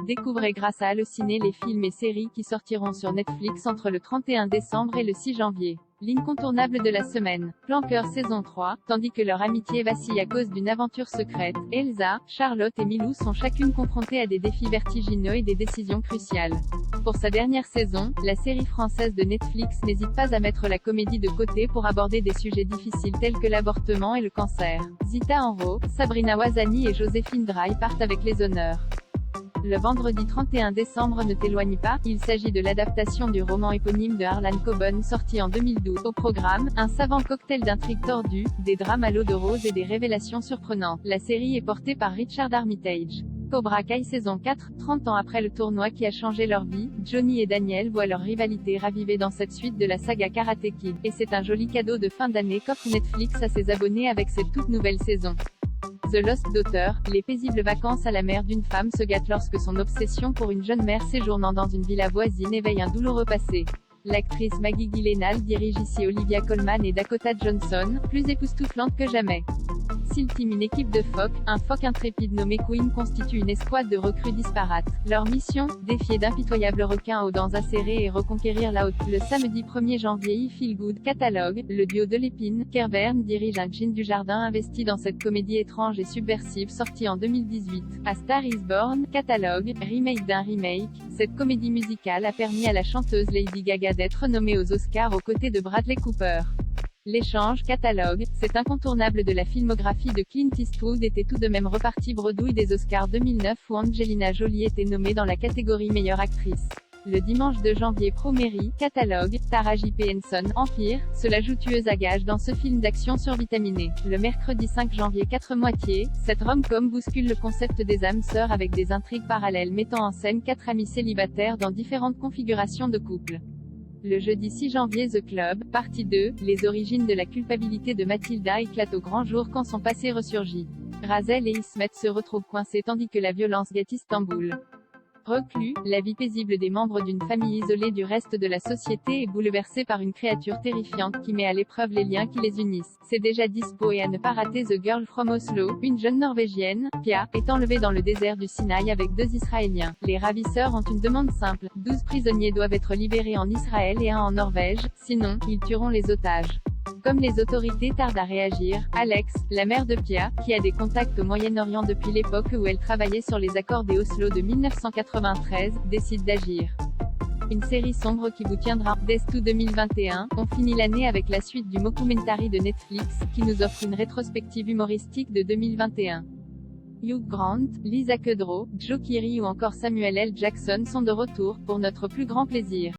Découvrez grâce à Allociné les films et séries qui sortiront sur Netflix entre le 31 décembre et le 6 janvier. L'incontournable de la semaine. Plan Cœur saison 3, tandis que leur amitié vacille à cause d'une aventure secrète, Elsa, Charlotte et Milou sont chacune confrontées à des défis vertigineux et des décisions cruciales. Pour sa dernière saison, la série française de Netflix n'hésite pas à mettre la comédie de côté pour aborder des sujets difficiles tels que l'avortement et le cancer. Zita Enro, Sabrina Ouazani et Joséphine Draille partent avec les honneurs. Le vendredi 31 décembre ne t'éloigne pas, il s'agit de l'adaptation du roman éponyme de Harlan Coben sorti en 2012. Au programme, un savant cocktail d'intrigues tordues, des drames à l'eau de rose et des révélations surprenantes. La série est portée par Richard Armitage. Cobra Kai saison 4, 30 ans après le tournoi qui a changé leur vie, Johnny et Daniel voient leur rivalité ravivée dans cette suite de la saga Karate Kid. Et c'est un joli cadeau de fin d'année qu'offre Netflix à ses abonnés avec cette toute nouvelle saison. The Lost Daughter, les paisibles vacances à la mer d'une femme se gâtent lorsque son obsession pour une jeune mère séjournant dans une villa voisine éveille un douloureux passé. L'actrice Maggie Gyllenhaal dirige ici Olivia Colman et Dakota Johnson, plus époustouflantes que jamais. S'ils teament une équipe de phoques, un phoque intrépide nommé Queen constitue une escouade de recrues disparates. Leur mission, défier d'impitoyables requins aux dents acérées et reconquérir la haute. Le samedi 1er janvier, Feel Good Catalogue, le duo de l'épine, Kervern dirige un jean du jardin investi dans cette comédie étrange et subversive sortie en 2018. A Star is Born, Catalogue, remake d'un remake, cette comédie musicale a permis à la chanteuse Lady Gaga d'être nommée aux Oscars aux côtés de Bradley Cooper. L'échange Catalogue, cet incontournable de la filmographie de Clint Eastwood était tout de même reparti bredouille des Oscars 2009 où Angelina Jolie était nommée dans la catégorie meilleure actrice. Le dimanche 2 janvier Mary, Catalogue, Taraji P. Henson, Empire, se la joue tueuse à gages dans ce film d'action survitaminé. Le mercredi 5 janvier 4 moitiés, cette rom-com bouscule le concept des âmes sœurs avec des intrigues parallèles mettant en scène 4 amis célibataires dans différentes configurations de couple. Le jeudi 6 janvier The Club, partie 2, les origines de la culpabilité de Mathilda éclatent au grand jour quand son passé ressurgit. Razel et Ismet se retrouvent coincés tandis que la violence guette Istanbul. Reclus, la vie paisible des membres d'une famille isolée du reste de la société est bouleversée par une créature terrifiante qui met à l'épreuve les liens qui les unissent. C'est déjà dispo et à ne pas rater The Girl from Oslo, une jeune Norvégienne, Pia, est enlevée dans le désert du Sinaï avec 2 Israéliens. Les ravisseurs ont une demande simple, 12 prisonniers doivent être libérés en Israël et 1 en Norvège, sinon, ils tueront les otages. Comme les autorités tardent à réagir, Alex, la mère de Pia, qui a des contacts au Moyen-Orient depuis l'époque où elle travaillait sur les accords des Oslo de 1993, décide d'agir. Une série sombre qui vous tiendra. Death 2021, on finit l'année avec la suite du mockumentary de Netflix, qui nous offre une rétrospective humoristique de 2021. Hugh Grant, Lisa Kudrow, Joe Keery ou encore Samuel L. Jackson sont de retour, pour notre plus grand plaisir.